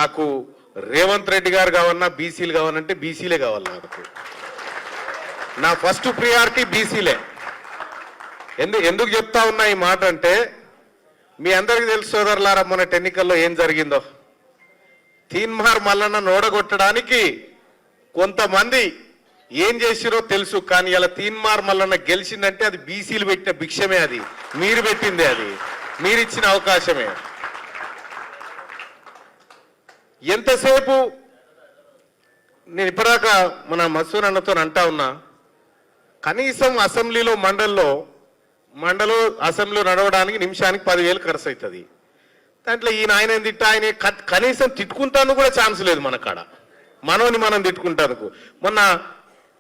నాకు రేవంత్ రెడ్డి గారు కావాలన్నా బీసీలు కావాలంటే బీసీలే కావాలి. నాకు నా ఫస్ట్ ప్రియారిటీ బీసీలే. ఎందుకు చెప్తా ఉన్నా ఈ మాట అంటే మీ అందరికీ తెలుసు సోదరులారా, మొన్నటి ఎన్నికల్లో ఏం జరిగిందో. తీన్మార్ మల్లన్న నోడగొట్టడానికి కొంతమంది ఏం చేసిరో తెలుసు. కానీ ఇలా తీన్మార్ మల్లన్న గెలిచిందంటే అది బీసీలు పెట్టిన భిక్షమే, అది మీరు పెట్టిందే, అది మీరిచ్చిన అవకాశమే. ఎంతసేపు నేను ఇప్పటిదాకా మన మసూర్ అన్నతో అంటా ఉన్నా, కనీసం అసెంబ్లీలో మండలో అసెంబ్లీలో నడవడానికి నిమిషానికి 10,000 ఖర్చు అవుతుంది. దాంట్లో ఈయన ఆయన తిట్టా, ఆయన కనీసం తిట్టుకుంటాను కూడా ఛాన్స్ లేదు మన కాడ, మనోని మనం తిట్టుకుంటానికి. మొన్న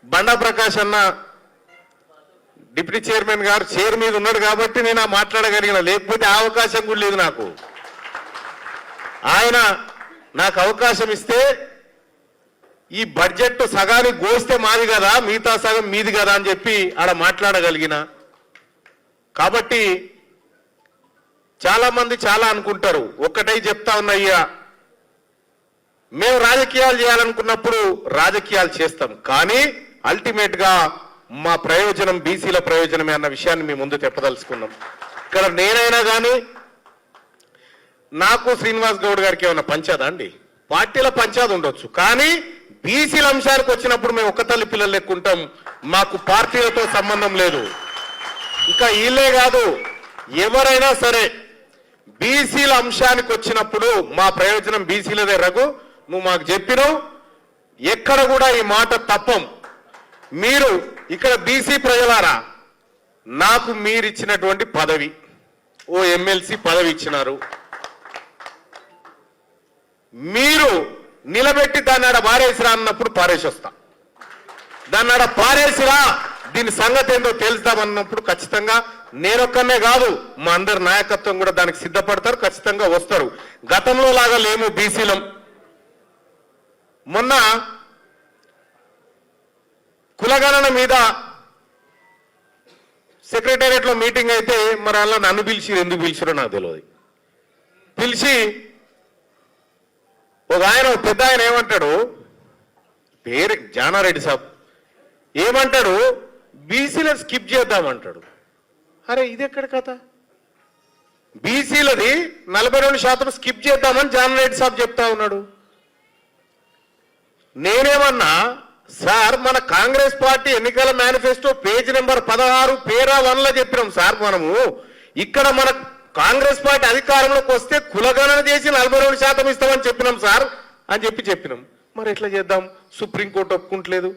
బండా ప్రకాష్ అన్న డిప్యూటీ చైర్మన్ గారు చైర్ మీద ఉన్నాడు కాబట్టి నేను మాట్లాడగలిగిన, లేకపోతే ఆ అవకాశం కూడా లేదు నాకు. ఆయన నాకు అవకాశం ఇస్తే ఈ బడ్జెట్ సగానికి గోస్తే మాది కదా, మిగతా సగం మీది కదా అని చెప్పి ఆడ మాట్లాడగలిగిన. కాబట్టి చాలా మంది చాలా అనుకుంటారు. ఒక్కటై చెప్తా ఉన్నయ్యా, మేము రాజకీయాలు చేయాలనుకున్నప్పుడు రాజకీయాలు చేస్తాం, కానీ అల్టిమేట్ గా మా ప్రయోజనం బీసీల ప్రయోజనమే అన్న విషయాన్ని మీ ముందు చెప్పదలుచుకున్నాం. ఇక్కడ నేనైనా కానీ నాకు శ్రీనివాస్ గౌడ్ గారికి ఏమైనా పంచాదా అండి? పార్టీల పంచాది ఉండొచ్చు, కానీ బీసీల అంశానికి వచ్చినప్పుడు మేము ఒక్క తల్లి పిల్లలు లెక్కుంటాం. మాకు పార్టీలతో సంబంధం లేదు. ఇంకా వీళ్ళే కాదు, ఎవరైనా సరే బీసీల అంశానికి వచ్చినప్పుడు మా ప్రయోజనం బీసీలదే. రఘు, నువ్వు మాకు చెప్పినావు, ఎక్కడ కూడా ఈ మాట తప్పం. మీరు ఇక్కడ బీసీ ప్రజలారా, నాకు మీరిచ్చినటువంటి పదవి, ఓ ఎమ్మెల్సీ పదవి ఇచ్చినారు, మీరు నిలబెట్టి దాన్ని ఆడ పారేసిరా అన్నప్పుడు పారేసి వస్తా. దాన్ని ఆడ పారేసిరా, దీని సంగతి ఏందో తెలుస్తామన్నప్పుడు ఖచ్చితంగా నేనొక్కనే కాదు, మా అందరి నాయకత్వం కూడా దానికి సిద్ధపడతారు, ఖచ్చితంగా వస్తారు. గతంలో లాగా లేము బీసీలం. మొన్న కులగణన మీద సెక్రటేరియట్ లో మీటింగ్ అయితే మరి అలా నన్ను పిలిచి ఎందుకు పిలిచిరో నాకు తెలియదు. పిలిచి ఒక ఆయన పెద్ద ఆయన ఏమంటాడు, పేరు జానారెడ్డి సాబ్, ఏమంటాడు, బీసీలను స్కిప్ చేద్దామంటాడు. అరే ఇది ఎక్కడ కథ? బీసీలది 42% స్కిప్ చేద్దామని జానారెడ్డి సాబ్ చెప్తా ఉన్నాడు. నేనేమన్నా, సార్ మన కాంగ్రెస్ పార్టీ ఎన్నికల మేనిఫెస్టో పేజ్ నెంబర్ 16 పేరా 1లో చెప్పినాం సార్. మనము ఇక్కడ మన కాంగ్రెస్ పార్టీ అధికారంలోకి వస్తే కులగణన చేసి 42% ఇస్తామని చెప్పినాం సార్ అని చెప్పినాం. మరి ఎట్లా చేద్దాం? సుప్రీంకోర్టు ఒప్పుకుంటలేదు.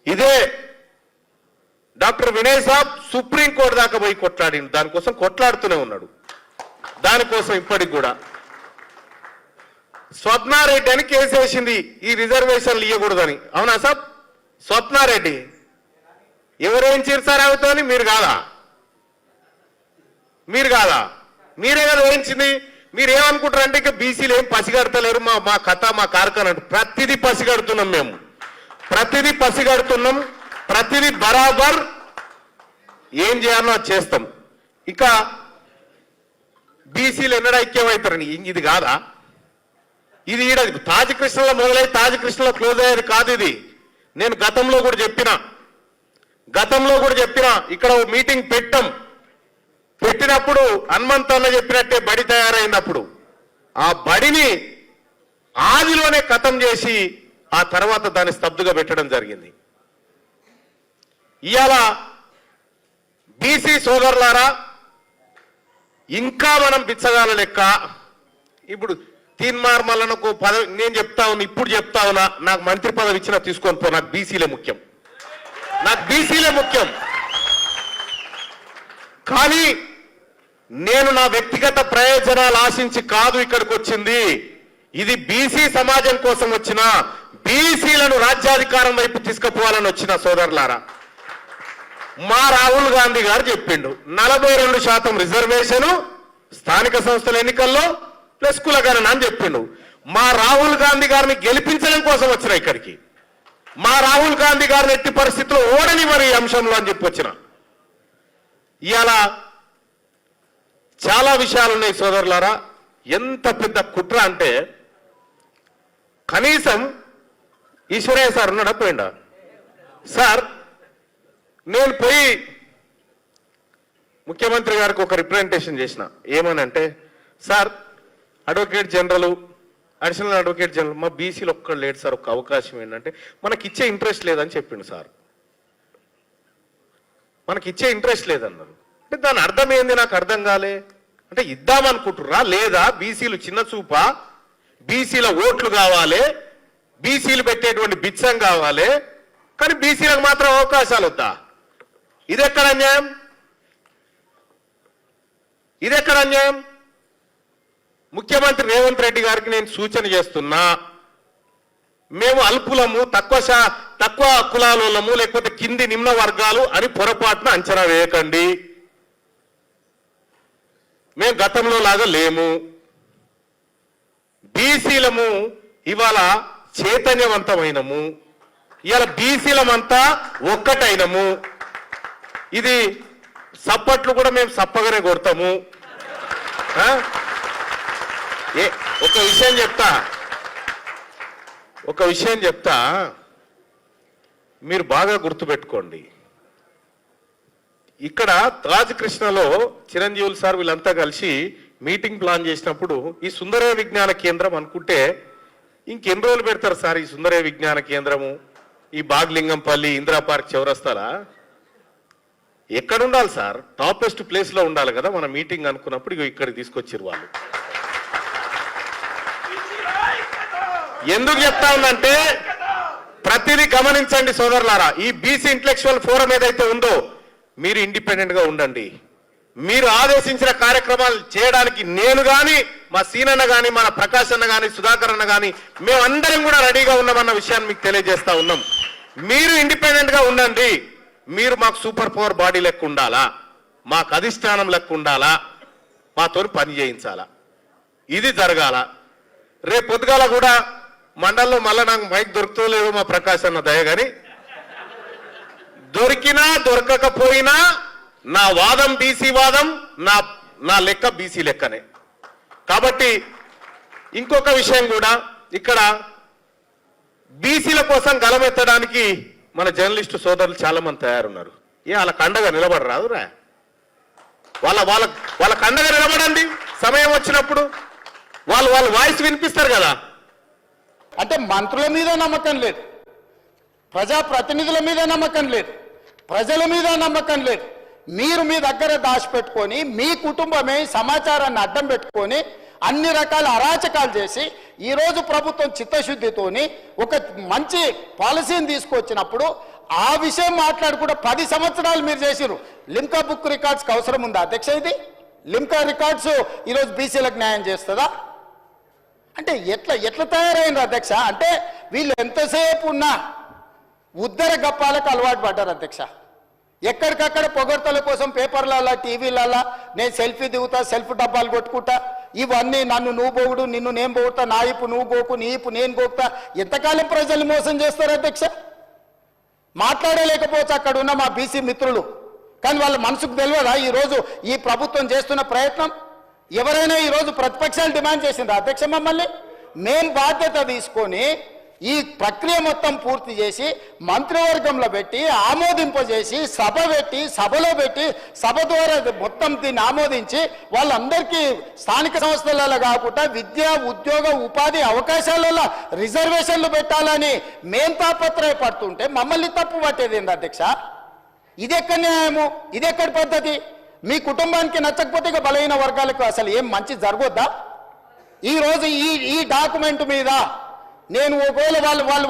ఇదే డాక్టర్ వినయ్ సాబ్ సుప్రీంకోర్టు దాకా పోయి కొట్లాడిండు, దానికోసం కొట్లాడుతూనే ఉన్నాడు. దానికోసం ఇప్పటికి కూడా స్వప్నారెడ్డి అని కేసు వేసింది ఈ రిజర్వేషన్లు ఇవ్వకూడదని. అవునా సాబ్? స్వప్నారెడ్డి ఎవరేం చేశారు అవుతాని? మీరు కాదా? మీరే కదా వేయించింది. మీరు ఏమనుకుంటారంటే ఇక బీసీలు ఏం పసిగడతలేరు, మా కథ మా కార్ఖాన. ప్రతిదీ పసిగడుతున్నాం మేము, ప్రతిదీ పసిగడుతున్నాం, ప్రతిదీ బరాబర్ ఏం చేయాలో అది చేస్తాం. ఇక బీసీలు ఎన్నడ ఐక్యమవుతారని ఇది కాదా? ఇది ఈడ తాజకృష్ణలో మొదలై తాజకృష్ణలో క్లోజ్ అయ్యేది కాదు. ఇది నేను గతంలో కూడా చెప్పిన ఇక్కడ మీటింగ్ పెట్టినప్పుడు హనుమంత్ అన్న చెప్పినట్టే బడి తయారైనప్పుడు ఆ బడిని ఆదిలోనే ఖతం చేసి ఆ తర్వాత దాన్ని స్తబ్దుగా పెట్టడం జరిగింది. ఇవాళ బీసీ సోదరులారా, ఇంకా మనం బిచ్చగాల లెక్క ఇప్పుడు తీన్మార్ మల్లన్నకు పదవి నేను చెప్తా ఉన్నా, ఇప్పుడు చెప్తా ఉన్నా, నాకు మంత్రి పదవి ఇచ్చినా తీసుకొని పో, నాకు బీసీలే ముఖ్యం. కానీ నేను నా వ్యక్తిగత ప్రయోజనాలు ఆశించి కాదు ఇక్కడికి వచ్చింది. ఇది బీసీ సమాజం కోసం వచ్చిన, బీసీలను రాజ్యాధికారం వైపు తీసుకుపోవాలని వచ్చిన సోదరులారా. మా రాహుల్ గాంధీ గారు చెప్పిండు 42% రిజర్వేషన్ స్థానిక సంస్థల ఎన్నికల్లో ప్లస్ కులగణన అని చెప్పిండు. మా రాహుల్ గాంధీ గారిని గెలిపించడం కోసం వచ్చిన ఇక్కడికి. మా రాహుల్ గాంధీ గారిని ఎట్టి పరిస్థితుల్లో ఓడని మరి ఈ అంశంలో అని చెప్పి వచ్చిన. ఇవాళ చాలా విషయాలు ఉన్నాయి సోదరులారా. ఎంత పెద్ద కుట్ర అంటే కనీసం ఈశ్వరయ్య సార్ ఉన్నాడా పోయిండా సార్? నేను పోయి ముఖ్యమంత్రి గారికి ఒక రిప్రజెంటేషన్ చేసిన, ఏమనంటే sir advocate general, additional advocate general మా బీసీలో ఒక్కడు లేడు సార్, ఒక అవకాశం ఏంటంటే మనకి ఇచ్చే ఇంట్రెస్ట్ లేదని చెప్పిండు సార్. మనకి ఇచ్చే ఇంట్రెస్ట్ లేదన్నారు. అంటే దాని అర్థం ఏంది నాకు అర్థం కాలే. అంటే ఇద్దామనుకుంటుర్రా లేదా? బీసీలు చిన్న చూపా? బీసీల ఓట్లు కావాలి, బీసీలు పెట్టేటువంటి బిచ్చం కావాలి, కానీ బీసీలకు మాత్రం అవకాశాలు వద్దా? ఇదెక్కడ అన్యాయం? ఇదెక్కడ అన్యాయం? ముఖ్యమంత్రి రేవంత్ రెడ్డి గారికి నేను సూచన చేస్తున్నా, మేము అల్పులము, తక్కువ కులాలము, లేకపోతే కింది నిమ్న వర్గాలు అని పొరపాటున అంచనా వేయకండి. మేము గతంలో లాగా లేము. బీసీలము ఇవాళ చైతన్యవంతమైనము, ఇవాళ బీసీలమంతా ఒక్కటైనము. ఇది సప్పట్లు కూడా మేము సప్పగానే కొడతాము. ఒక విషయం చెప్తా, మీరు బాగా గుర్తుపెట్టుకోండి. ఇక్కడ తాజ్ కృష్ణలో చిరంజీవులు సార్ వీళ్ళంతా కలిసి మీటింగ్ ప్లాన్ చేసినప్పుడు ఈ సుందరయ్య విజ్ఞాన కేంద్రం అనుకుంటే ఇంకెన్ని రోజులు పెడతారు సార్ ఈ సుందరయ్య విజ్ఞాన కేంద్రము? ఈ బాగ్లింగంపల్లి, ఇందిరా పార్క్ చౌరస్తారా? ఎక్కడ ఉండాలి సార్? టాపెస్ట్ ప్లేస్ లో ఉండాలి కదా. మన మీటింగ్ అనుకున్నప్పుడు ఇక ఇక్కడ తీసుకొచ్చారు వాళ్ళు. ఎందుకు చెప్తా ఉందంటే ప్రతిదీ గమనించండి సోదరులారా. ఈ బీసీ ఇంటలెక్చువల్ ఫోరం ఏదైతే ఉందో మీరు ఇండిపెండెంట్ గా ఉండండి. మీరు ఆదేశించిన కార్యక్రమాలు చేయడానికి నేను గాని, మా సీనన్న గాని, మన ప్రకాష్ అన్న గాని, సుధాకర్ అన్న గాని మేమందరం కూడా రెడీగా ఉన్నామన్న విషయాన్ని మీకు తెలియజేస్తా ఉన్నాం. మీరు ఇండిపెండెంట్ గా ఉండండి. మీరు మాకు సూపర్ పవర్ బాడీ లెక్క ఉండాలా, మాకు అధిష్టానం లెక్క ఉండాలా, మాతో పని చేయించాలా. ఇది జరగాల. రేపు పొద్దుగాల కూడా మండల్లో మళ్ళా నాకు మైక్ దొరుకుతలేదో మా ప్రకాశ్ అన్న దయ గాని, దొరికినా దొరకకపోయినా నా వాదం బీసీ వాదం, నా లెక్క బీసీ లెక్కనే. కాబట్టి ఇంకొక విషయం కూడా, ఇక్కడ బీసీల కోసం గలమెత్తడానికి మన జర్నలిస్టు సోదరులు చాలా మంది తయారున్నారు. వాళ్ళకి అండగా నిలబడరాదురా? వాళ్ళకి అండగా నిలబడండి. సమయం వచ్చినప్పుడు వాళ్ళు వాయిస్ వినిపిస్తారు కదా. అంటే మంత్రుల మీద నమ్మకం లేదు, ప్రజాప్రతినిధుల మీద నమ్మకం లేదు, ప్రజల మీద నమ్మకం లేదు. మీరు మీ దగ్గర దాచిపెట్టుకొని మీ కుటుంబమే సమాచారాన్ని అడ్డం పెట్టుకొని అన్ని రకాల అరాచకాలు చేసి ఈరోజు ప్రభుత్వం చిత్తశుద్ధితోని ఒక మంచి పాలసీని తీసుకొచ్చినప్పుడు ఆ విషయం మాట్లాడుకుంటే 10 సంవత్సరాలు మీరు చేసిరు. లిమ్కా బుక్ రికార్డ్స్కి అవసరం ఉందా అధ్యక్ష? ఇది లిమ్కా రికార్డ్స్ ఈరోజు బీసీలకు న్యాయం చేస్తుందా? అంటే ఎట్లా తయారైంది అధ్యక్ష? అంటే వీళ్ళు ఎంతసేపు ఉన్నా ఉద్దర గప్పాలకు అలవాటు పడ్డారు అధ్యక్ష. ఎక్కడికక్కడ పొగడ్తల కోసం పేపర్లలో, టీవీలలో నేను సెల్ఫీ దిగుతా, సెల్ఫ్ డబ్బాలు కొట్టుకుంటా, ఇవన్నీ నన్ను నువ్వు పోగుడు, నిన్ను నేను పోగుతా, నా ఇప్పు నువ్వు పోకు, నీ ఇప్పు నేను పోగుతా. ఎంతకాలం ప్రజల్ని మోసం చేస్తారు అధ్యక్ష? మాట్లాడలేకపోవచ్చు అక్కడ ఉన్న మా బీసీ మిత్రులు, కానీ వాళ్ళ మనసుకు తెలియదా ఈరోజు ఈ ప్రభుత్వం చేస్తున్న ప్రయత్నం? ఎవరైనా ఈరోజు ప్రతిపక్షాలు డిమాండ్ చేసింది అధ్యక్ష మమ్మల్ని? మేం బాధ్యత తీసుకొని ఈ ప్రక్రియ మొత్తం పూర్తి చేసి మంత్రివర్గంలో పెట్టి ఆమోదింపజేసి సభలో పెట్టి సభ ద్వారా మొత్తం దీన్ని ఆమోదించి వాళ్ళందరికీ స్థానిక సంస్థలలో కాకుండా విద్య, ఉద్యోగ, ఉపాధి అవకాశాలలో రిజర్వేషన్లు పెట్టాలని మేం తాపత్రయపడుతుంటే మమ్మల్ని తప్పు పట్టేది ఏంది అధ్యక్ష? ఇదెక్కడ న్యాయము? ఇదెక్కడి పద్ధతి? మీ కుటుంబానికి నచ్చకపోతే ఇక బలహీన వర్గాలకు అసలు ఏం మంచి జరగొద్దా? ఈరోజు ఈ డాక్యుమెంట్ మీద నేను ఒకవేళ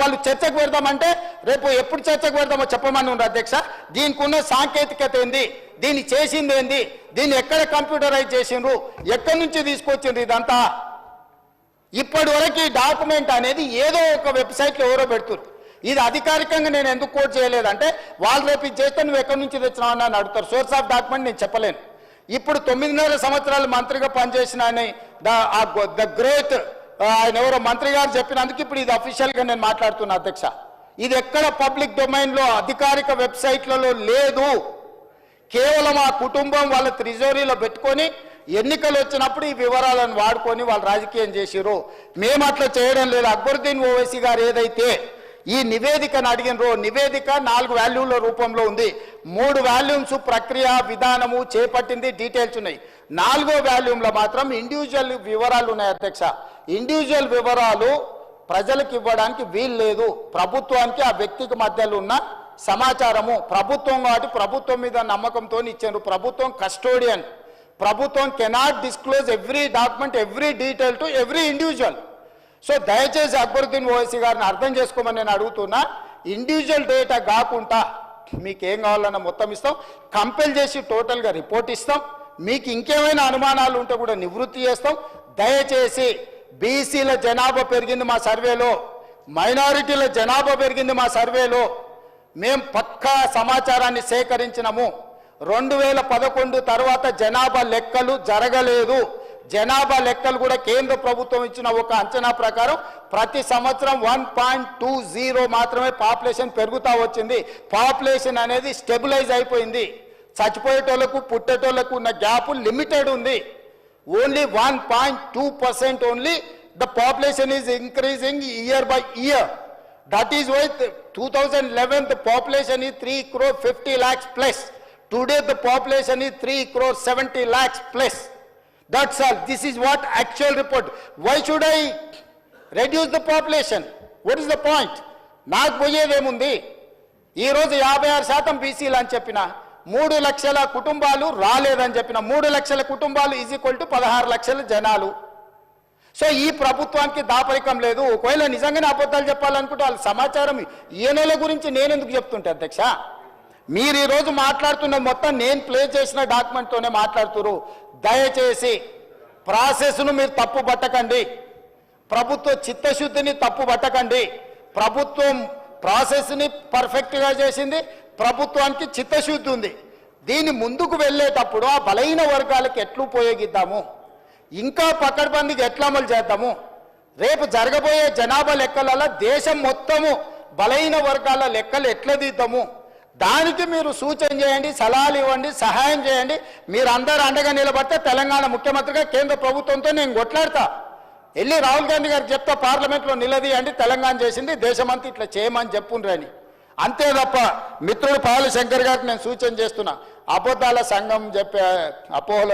వాళ్ళు చర్చకు పెడదామంటే రేపు ఎప్పుడు చర్చకు పెడదామో చెప్పమని ఉన్నారు అధ్యక్ష. దీనికి ఉన్న సాంకేతికత ఏంది, దీన్ని చేసింది ఏంది, దీన్ని ఎక్కడ కంప్యూటరైజ్ చేసిండ్రు, ఎక్కడి నుంచి తీసుకొచ్చిండ్రు, ఇదంతా ఇప్పటి వరకు ఈ డాక్యుమెంట్ అనేది ఏదో ఒక వెబ్సైట్లో ఎవరో పెడుతున్నారు. ఇది అధికారికంగా నేను ఎందుకు కోట్ చేయలేదంటే వాళ్ళు రేపు ఇది చేస్తే నువ్వు ఎక్కడి నుంచి తెచ్చినావు అని అడుగుతారు. సోర్స్ ఆఫ్ డాక్యుమెంట్ నేను చెప్పలేను. ఇప్పుడు 9.5 సంవత్సరాలు మంత్రిగా పనిచేసిన ఆయన ద గ్రేట్ ఆయన ఎవరో మంత్రి గారు చెప్పినందుకు ఇప్పుడు ఇది అఫీషియల్గా నేను మాట్లాడుతున్నా అధ్యక్ష. ఇది ఎక్కడ పబ్లిక్ డొమైన్లో అధికారిక వెబ్సైట్లలో లేదు. కేవలం ఆ కుటుంబం వాళ్ళ ట్రెజరీలో పెట్టుకొని ఎన్నికలు వచ్చినప్పుడు ఈ వివరాలను వాడుకొని వాళ్ళు రాజకీయం చేసిర్రు. మేము అట్లా చేయడం లేదు. అక్బరుద్దీన్ ఓవైసీ గారు ఏదైతే ఈ నివేదికను అడిగినరో, నివేదిక 4 వాల్యూమ్ల రూపంలో ఉంది. 3 వాల్యూమ్స్ ప్రక్రియ విధానము చేపట్టింది, డీటెయిల్స్ ఉన్నాయి. 4వ వాల్యూమ్లో మాత్రం ఇండివిజువల్ వివరాలు ఉన్నాయి అధ్యక్ష. ఇండివిజువల్ వివరాలు ప్రజలకు ఇవ్వడానికి వీలు లేదు. ప్రభుత్వానికి ఆ వ్యక్తికి మధ్యలో ఉన్న సమాచారము ప్రభుత్వం కాబట్టి ప్రభుత్వం మీద నమ్మకంతో ఇచ్చారు. ప్రభుత్వం కస్టోడియన్. ప్రభుత్వం cannot disclose every document, every detail to every individual. So దయచేసి అక్బరుద్దీన్ ఓవైసీ గారిని అర్థం చేసుకోమని నేను అడుగుతున్నా. ఇండివిజువల్ డేటా కాకుండా మీకు ఏం కావాలన్నా మొత్తం ఇస్తాం. కంపెల్ చేసి టోటల్గా రిపోర్ట్ ఇస్తాం. మీకు ఇంకేమైనా అనుమానాలు ఉంటే కూడా నివృత్తి చేస్తాం. దయచేసి బీసీల జనాభా పెరిగింది మా సర్వేలో, మైనారిటీల జనాభా పెరిగింది మా సర్వేలో. మేము పక్కా సమాచారాన్ని సేకరించినాము. 2011 తర్వాత జనాభా లెక్కలు జరగలేదు. జనాభా లెక్కలు కూడా కేంద్ర ప్రభుత్వం ఇచ్చిన ఒక అంచనా ప్రకారం ప్రతి సంవత్సరం 1.20 మాత్రమే పాపులేషన్ పెరుగుతూ వచ్చింది. పాపులేషన్ అనేది స్టెబిలైజ్ అయిపోయింది. చచ్చిపోయేటోళ్లకు పుట్టేటోళ్లకు ఉన్న గ్యాప్ లిమిటెడ్ ఉంది. Only 1.2% only the population is increasing year by year. That is why 2011 the population is 3,50 lakhs plus. Today the population is 3,70 lakhs plus. That's all. This is what actual report. Why should I reduce the population? What is the point? నాకు పోయేదేముంది? ఈరోజు 56% బీసీలు అని చెప్పిన, 3 లక్షల కుటుంబాలు రాలేదని చెప్పిన, 3 లక్షల కుటుంబాలు ఈజ్ ఈక్వల్ టు 16 లక్షల జనాలు. సో ఈ ప్రభుత్వానికి దాపరికం లేదు. ఒకవేళ నిజంగానే అబద్ధాలు చెప్పాలనుకుంటే వాళ్ళ సమాచారం ఈయనల గురించి నేను ఎందుకు చెప్తుంటే అధ్యక్ష? మీరు ఈరోజు మాట్లాడుతున్న మొత్తం నేను ప్లే చేసిన డాక్యుమెంట్తోనే మాట్లాడుతున్నారు. దయచేసి ప్రాసెస్ను మీరు తప్పు పట్టకండి. ప్రభుత్వ చిత్తశుద్ధిని తప్పు పట్టకండి. ప్రభుత్వం ప్రాసెస్ని పర్ఫెక్ట్గా చేసింది. ప్రభుత్వానికి చిత్తశుద్ధి ఉంది. దీన్ని ముందుకు వెళ్ళేటప్పుడు ఆ బలహీన వర్గాలకు ఎట్లు ఉపయోగిద్దాము, ఇంకా పకడ్బందీకి ఎట్లా అమలు చేద్దాము, రేపు జరగబోయే జనాభా లెక్కలలో దేశం మొత్తము బలహీన వర్గాల లెక్కలు ఎట్లా తీద్దాము, దానికి మీరు సూచన చేయండి, సలహాలు ఇవ్వండి, సహాయం చేయండి. మీరు అందరూ అండగా నిలబడితే తెలంగాణ ముఖ్యమంత్రిగా కేంద్ర ప్రభుత్వంతో నేను కొట్లాడతా. వెళ్ళి రాహుల్ గాంధీ గారికి చెప్తా, పార్లమెంట్లో నిలదీయండి, తెలంగాణ చేసింది దేశమంతా ఇట్లా చేయమని చెప్పుండ్రని. అంతే తప్ప మిత్రుడు పాలు శంకర్ గారికి నేను సూచన చేస్తున్నా, అబద్ధాల సంఘం చెప్పే అపోహల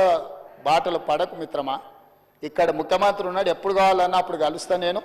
బాటలు పడకు మిత్రమా. ఇక్కడ ముఖ్యమంత్రి ఉన్నాడు, ఎప్పుడు కావాలన్నా అప్పుడు కలుస్తా నేను.